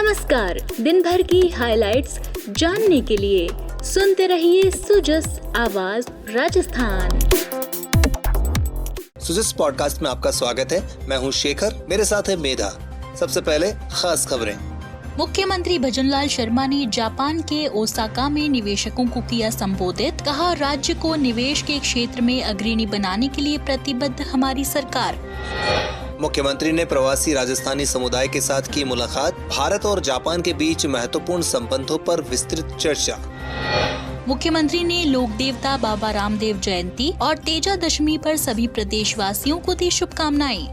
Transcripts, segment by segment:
नमस्कार। दिन भर की हाइलाइट्स जानने के लिए सुनते रहिए सुजस आवाज राजस्थान। सुजस पॉडकास्ट में आपका स्वागत है। मैं हूं शेखर, मेरे साथ है मेधा। सबसे पहले खास खबरें। मुख्यमंत्री भजनलाल शर्मा ने जापान के ओसाका में निवेशकों को किया संबोधित। कहा, राज्य को निवेश के क्षेत्र में अग्रणी बनाने के लिए प्रतिबद्ध हमारी सरकार। मुख्यमंत्री ने प्रवासी राजस्थानी समुदाय के साथ की मुलाकात। भारत और जापान के बीच महत्वपूर्ण संबंधों पर विस्तृत चर्चा। मुख्यमंत्री ने लोक देवता बाबा रामदेव जयंती और तेजा दशमी पर सभी प्रदेशवासियों को दी शुभकामनाएं।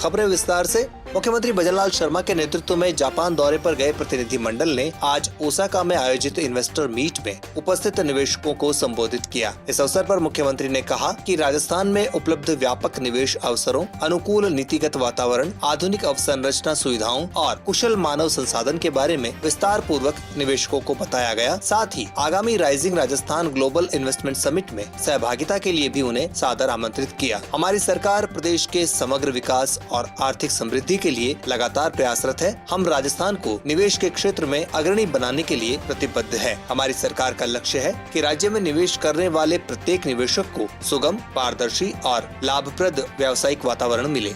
खबरें विस्तार से। मुख्यमंत्री भजनलाल शर्मा के नेतृत्व में जापान दौरे पर गए प्रतिनिधि मंडल ने आज ओसाका में आयोजित इन्वेस्टर मीट में उपस्थित निवेशकों को संबोधित किया। इस अवसर पर मुख्यमंत्री ने कहा कि राजस्थान में उपलब्ध व्यापक निवेश अवसरों, अनुकूल नीतिगत वातावरण, आधुनिक अवसंरचना सुविधाओं और कुशल मानव संसाधन के बारे में विस्तार पूर्वक निवेशकों को बताया गया। साथ ही आगामी rising Rajasthan global investment summit में सहभागिता के लिए भी उन्हें सादर आमंत्रित किया। हमारी सरकार प्रदेश के समग्र विकास और आर्थिक समृद्धि के लिए लगातार प्रयासरत है। हम राजस्थान को निवेश के क्षेत्र में अग्रणी बनाने के लिए प्रतिबद्ध है। हमारी सरकार का लक्ष्य है कि राज्य में निवेश करने वाले प्रत्येक निवेशक को सुगम, पारदर्शी और लाभप्रद व्यावसायिक वातावरण मिले।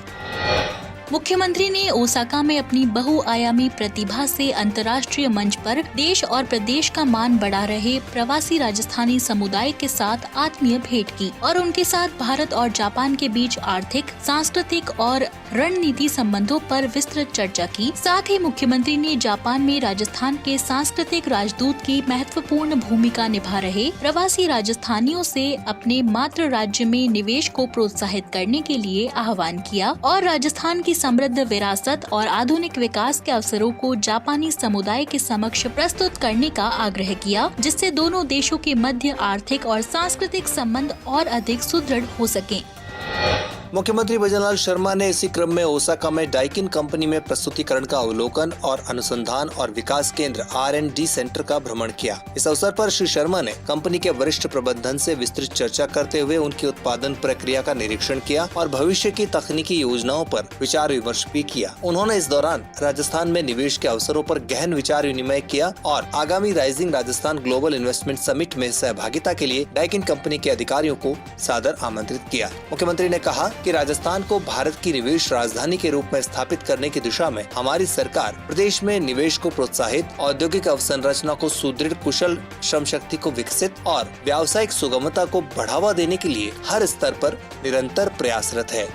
मुख्यमंत्री ने ओसाका में अपनी बहुआयामी प्रतिभा से अंतर्राष्ट्रीय मंच पर देश और प्रदेश का मान बढ़ा रहे प्रवासी राजस्थानी समुदाय के साथ आत्मीय भेंट की और उनके साथ भारत और जापान के बीच आर्थिक, सांस्कृतिक और रणनीति संबंधों पर विस्तृत चर्चा की। साथ ही मुख्यमंत्री ने जापान में राजस्थान के सांस्कृतिक राजदूत की महत्वपूर्ण भूमिका निभा रहे प्रवासी राजस्थानियों से अपने मातृ राज्य में निवेश को प्रोत्साहित करने के लिए आह्वान किया और राजस्थान की समृद्ध विरासत और आधुनिक विकास के अवसरों को जापानी समुदाय के समक्ष प्रस्तुत करने का आग्रह किया, जिससे दोनों देशों के मध्य आर्थिक और सांस्कृतिक संबंध और अधिक सुदृढ़ हो सकें। मुख्यमंत्री भजनलाल शर्मा ने इसी क्रम में ओसाका में डाइकिन कंपनी में प्रस्तुतिकरण का अवलोकन और अनुसंधान और विकास केंद्र R&D सेंटर का भ्रमण किया। इस अवसर पर श्री शर्मा ने कंपनी के वरिष्ठ प्रबंधन से विस्तृत चर्चा करते हुए उनकी उत्पादन प्रक्रिया का निरीक्षण किया और भविष्य की तकनीकी योजनाओं पर विचार विमर्श भी किया। उन्होंने इस दौरान राजस्थान में निवेश के अवसरों पर गहन विचार विनिमय किया और आगामी rising Rajasthan global investment summit में सहभागिता के लिए डाइकिन कंपनी के अधिकारियों को सादर आमंत्रित किया। मुख्यमंत्री ने कहा कि राजस्थान को भारत की निवेश राजधानी के रूप में स्थापित करने की दिशा में हमारी सरकार प्रदेश में निवेश को प्रोत्साहित, औद्योगिक अवसंरचना को सुदृढ़, कुशल श्रम शक्ति को विकसित और व्यावसायिक सुगमता को बढ़ावा देने के लिए हर स्तर पर निरंतर प्रयासरत है।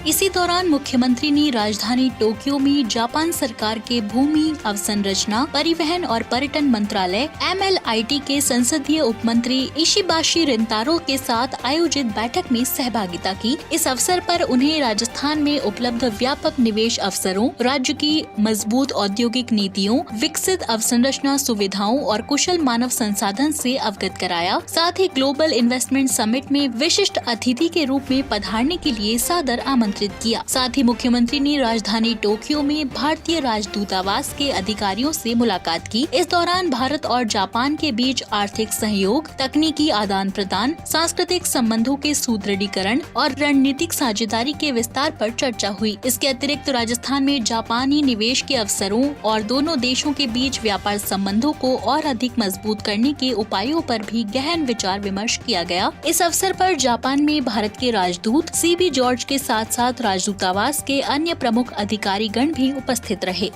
इसी दौरान मुख्यमंत्री ने राजधानी टोक्यो में जापान सरकार के भूमि अवसंरचना, परिवहन और पर्यटन मंत्रालय MLIT के संसदीय उपमंत्री इशिबाशी रिंतारो के साथ आयोजित बैठक में सहभागिता की। इस अवसर पर उन्हें राजस्थान में उपलब्ध व्यापक निवेश अवसरों, राज्य की मजबूत औद्योगिक नीतियों, विकसित अवसंरचना सुविधाओं और कुशल मानव संसाधन से अवगत कराया। साथ ही ग्लोबल इन्वेस्टमेंट समिट में विशिष्ट अतिथि के रूप में पधारने के लिए सादर आमंत्रित किया। साथ ही मुख्यमंत्री ने राजधानी टोक्यो में भारतीय राजदूतावास के अधिकारियों से मुलाकात की। इस दौरान भारत और जापान के बीच आर्थिक सहयोग, तकनीकी आदान प्रदान, सांस्कृतिक संबंधों के सुदृढ़ीकरण और रणनीतिक साझेदारी के विस्तार पर चर्चा हुई। इसके अतिरिक्त राजस्थान में जापानी निवेश के अवसरों और दोनों देशों के बीच व्यापार संबंधों को और अधिक मजबूत करने के उपायों पर भी गहन विचार विमर्श किया गया। इस अवसर पर जापान में भारत के राजदूत CB जॉर्ज के साथ राजदूतावास के अन्य प्रमुख अधिकारीगण भी उपस्थित रहे।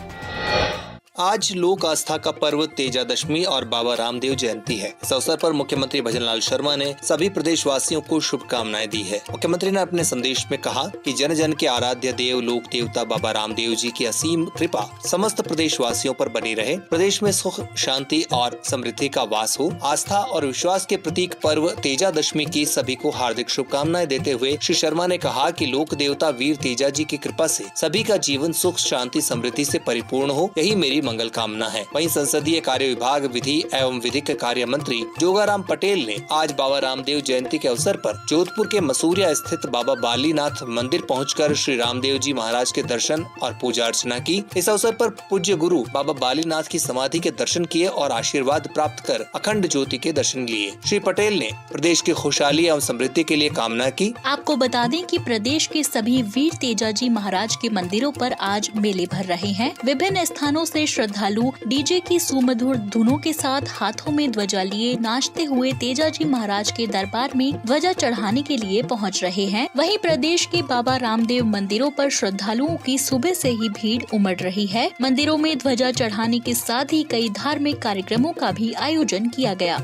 आज लोक आस्था का पर्व तेजा दशमी और बाबा रामदेव जयंती है। इस अवसर पर मुख्यमंत्री भजनलाल शर्मा ने सभी प्रदेशवासियों को शुभकामनाएं दी है। मुख्यमंत्री ने अपने संदेश में कहा कि जन जन के आराध्य देव लोक देवता बाबा रामदेव जी की असीम कृपा समस्त प्रदेशवासियों पर बनी रहे। प्रदेश में सुख, शांति और समृद्धि का वास हो। आस्था और विश्वास के प्रतीक पर्व तेजा दशमी की सभी को हार्दिक शुभकामनाएं देते हुए श्री शर्मा ने कहा कि लोक देवता वीर तेजा जी की कृपा से सभी का जीवन सुख, शांति, समृद्धि से परिपूर्ण हो, यही मेरी मंगल कामना है। वहीं संसदीय कार्य विभाग विधि एवं विधिक कार्य मंत्री जोगाराम पटेल ने आज बाबा रामदेव जयंती के अवसर पर जोधपुर के मसूरिया स्थित बाबा बालीनाथ मंदिर पहुंचकर श्री रामदेव जी महाराज के दर्शन और पूजा अर्चना की। इस अवसर पर पूज्य गुरु बाबा बालीनाथ की समाधि के दर्शन किए और आशीर्वाद प्राप्त कर अखंड ज्योति के दर्शन लिए। श्री पटेल ने प्रदेश की खुशहाली एवं समृद्धि के लिए कामना की। आपको बता दें कि प्रदेश के सभी वीर तेजाजी महाराज के मंदिरों पर आज मेले भर रहे हैं। विभिन्न स्थानों से श्रद्धालु डीजे की सुमधुर धुनों के साथ हाथों में ध्वजा लिए नाचते हुए तेजाजी महाराज के दरबार में ध्वजा चढ़ाने के लिए पहुंच रहे हैं। वहीं प्रदेश के बाबा रामदेव मंदिरों पर श्रद्धालुओं की सुबह से ही भीड़ उमड़ रही है। मंदिरों में ध्वजा चढ़ाने के साथ ही कई धार्मिक कार्यक्रमों का भी आयोजन किया गया।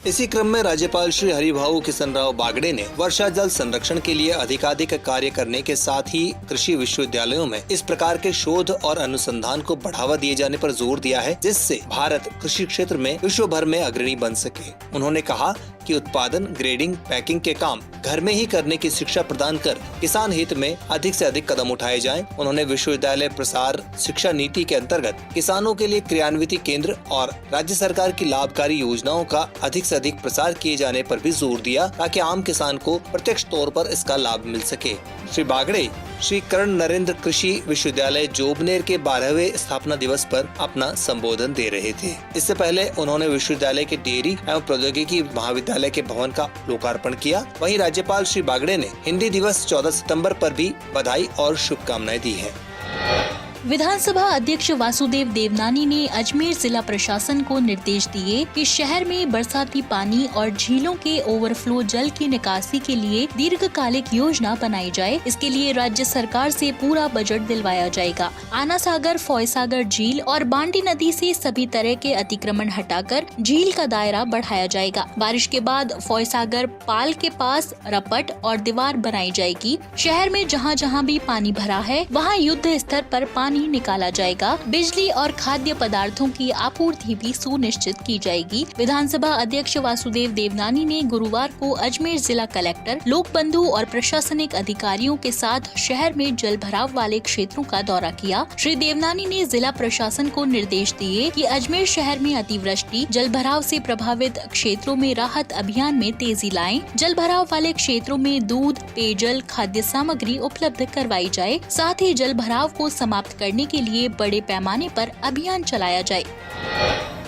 इसी क्रम में राज्यपाल श्री हरिभाऊ किशनराव बागड़े ने वर्षा जल संरक्षण के लिए अधिकाधिक कार्य करने के साथ ही कृषि विश्वविद्यालयों में इस प्रकार के शोध और अनुसंधान को बढ़ावा दिए जाने पर जोर दिया है, जिससे भारत कृषि क्षेत्र में विश्व भर में अग्रणी बन सके। उन्होंने कहा कि उत्पादन, ग्रेडिंग, पैकिंग के काम घर में ही करने की शिक्षा प्रदान कर किसान हित में अधिक से अधिक कदम उठाए जाएं। उन्होंने विश्वविद्यालय प्रसार शिक्षा नीति के अंतर्गत किसानों के लिए क्रियान्वित केंद्र और राज्य सरकार की लाभकारी योजनाओं का अधिक से अधिक प्रसार किए जाने पर भी जोर दिया, ताकि आम किसान को प्रत्यक्ष तौर पर इसका लाभ मिल सके। श्री बागड़े श्री कर्ण नरेंद्र कृषि विश्वविद्यालय जोबनेर के 12वें स्थापना दिवस पर अपना संबोधन दे रहे थे। इससे पहले उन्होंने विश्वविद्यालय के डेयरी एवं प्रौद्योगिकी महाविद्यालय के भवन का लोकार्पण किया। वहीं राज्यपाल श्री बागड़े ने हिंदी दिवस 14 सितंबर पर भी बधाई और शुभकामनाएं दी है। विधानसभा अध्यक्ष वासुदेव देवनानी ने अजमेर जिला प्रशासन को निर्देश दिए कि शहर में बरसाती पानी और झीलों के ओवरफ्लो जल की निकासी के लिए दीर्घकालिक योजना बनाई जाए। इसके लिए राज्य सरकार से पूरा बजट दिलवाया जाएगा। आना सागर, फॉयसागर झील और बांडी नदी से सभी तरह के अतिक्रमण हटाकर झील का दायरा बढ़ाया जाएगा। बारिश के बाद फॉयसागर पाल के पास रपट और दीवार बनाई जाएगी। शहर में जहाँ जहाँ भी पानी भरा है वहाँ युद्ध स्तर पर पानी निकाला जाएगा। बिजली और खाद्य पदार्थों की आपूर्ति भी सुनिश्चित की जाएगी। विधानसभा अध्यक्ष वासुदेव देवनानी ने गुरुवार को अजमेर जिला कलेक्टर, लोक बंधु और प्रशासनिक अधिकारियों के साथ शहर में जल भराव वाले क्षेत्रों का दौरा किया। श्री देवनानी ने जिला प्रशासन को निर्देश दिए कि अजमेर शहर में अतिवृष्टि, जल भराव से प्रभावित क्षेत्रों में राहत अभियान में तेजी लाएं। जल भराव वाले क्षेत्रों में दूध, पेयजल, खाद्य सामग्री उपलब्ध करवाई जाए। साथ ही जल भराव को समाप्त करने के लिए बड़े पैमाने पर अभियान चलाया जाए।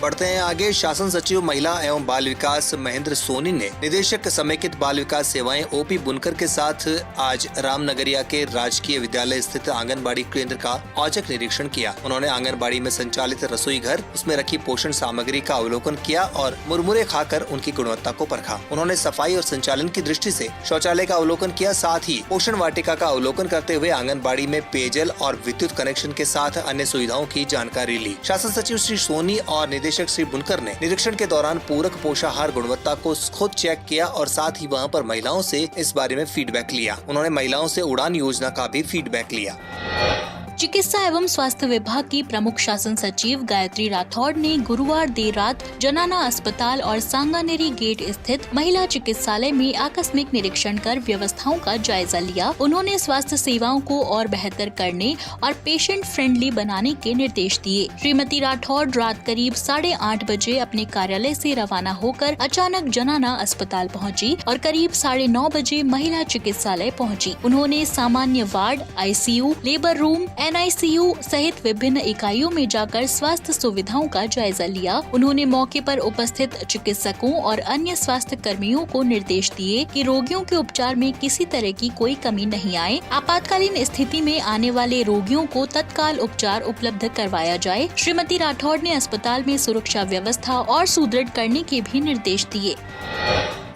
बढ़ते हैं आगे। शासन सचिव महिला एवं बाल विकास महेंद्र सोनी ने निदेशक समेकित बाल विकास सेवाएं ओपी बुनकर के साथ आज रामनगरिया के राजकीय विद्यालय स्थित आंगनबाड़ी केंद्र का औचक निरीक्षण किया। उन्होंने आंगनबाड़ी में संचालित रसोई घर, उसमें रखी पोषण सामग्री का अवलोकन किया और मुरमुरे खाकर उनकी गुणवत्ता को परखा। उन्होंने सफाई और संचालन की दृष्टि से शौचालय का अवलोकन किया। साथ ही पोषण वाटिका का अवलोकन करते हुए आंगनबाड़ी में पेयजल और विद्युत कनेक्शन के साथ अन्य सुविधाओं की जानकारी ली। शासन सचिव श्री सोनी और निदेशक श्री बुनकर ने निरीक्षण के दौरान पूरक पोषाहार गुणवत्ता को खुद चेक किया और साथ ही वहां पर महिलाओं से इस बारे में फीडबैक लिया। उन्होंने महिलाओं से उड़ान योजना का भी फीडबैक लिया। चिकित्सा एवं स्वास्थ्य विभाग की प्रमुख शासन सचिव गायत्री राठौड़ ने गुरुवार देर रात जनाना अस्पताल और सांगानेरी गेट स्थित महिला चिकित्सालय में आकस्मिक निरीक्षण कर व्यवस्थाओं का जायजा लिया। उन्होंने स्वास्थ्य सेवाओं को और बेहतर करने और पेशेंट फ्रेंडली बनाने के निर्देश दिए। श्रीमती राठौड़ रात करीब 8:30 बजे अपने कार्यालय से रवाना होकर अचानक जनाना अस्पताल पहुंची और करीब 9:30 बजे महिला चिकित्सालय पहुंची। उन्होंने सामान्य ward, ICU, labour room, NICU सहित विभिन्न इकाइयों में जाकर स्वास्थ्य सुविधाओं का जायजा लिया। उन्होंने मौके पर उपस्थित चिकित्सकों और अन्य स्वास्थ्य कर्मियों को निर्देश दिए कि रोगियों के उपचार में किसी तरह की कोई कमी नहीं आए। आपातकालीन स्थिति में आने वाले रोगियों को तत्काल उपचार उपलब्ध करवाया जाए। श्रीमती राठौड़ ने अस्पताल में सुरक्षा व्यवस्था और सुदृढ़ करने के भी निर्देश दिए।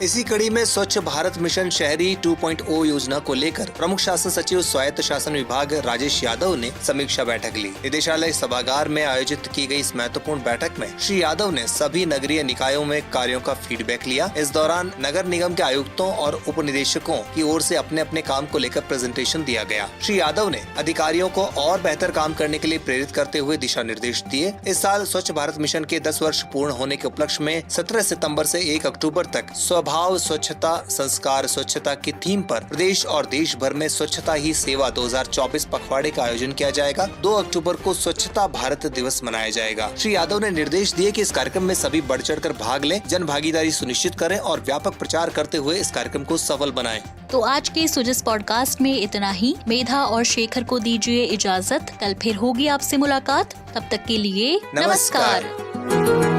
इसी कड़ी में स्वच्छ भारत मिशन शहरी 2.0 योजना को लेकर प्रमुख शासन सचिव स्वायत्त शासन विभाग राजेश यादव ने समीक्षा बैठक ली। निदेशालय सभागार में आयोजित की गई इस महत्वपूर्ण बैठक में श्री यादव ने सभी नगरीय निकायों में कार्यों का फीडबैक लिया। इस दौरान नगर निगम के आयुक्तों और उप निदेशकों की ओर से अपने अपने काम को लेकर प्रेजेंटेशन दिया गया। श्री यादव ने अधिकारियों को और बेहतर काम करने के लिए प्रेरित करते हुए दिशा निर्देश दिए। इस साल स्वच्छ भारत मिशन के 10 वर्ष पूर्ण होने के उपलक्ष्य में 17 सितम्बर से 1 अक्टूबर तक भाव स्वच्छता संस्कार स्वच्छता की थीम पर प्रदेश और देश भर में स्वच्छता ही सेवा 2024 पखवाड़े का आयोजन किया जाएगा। 2 अक्टूबर को स्वच्छता भारत दिवस मनाया जाएगा। श्री यादव ने निर्देश दिए कि इस कार्यक्रम में सभी बढ़ चढ़ कर भाग लें, जन भागीदारी सुनिश्चित करें और व्यापक प्रचार करते हुए इस कार्यक्रम को सफल बनाएं। तो आज के सुजस पॉडकास्ट में इतना ही। मेधा और शेखर को दीजिए इजाजत। कल फिर होगी आपसे मुलाकात। तब तक के लिए नमस्कार।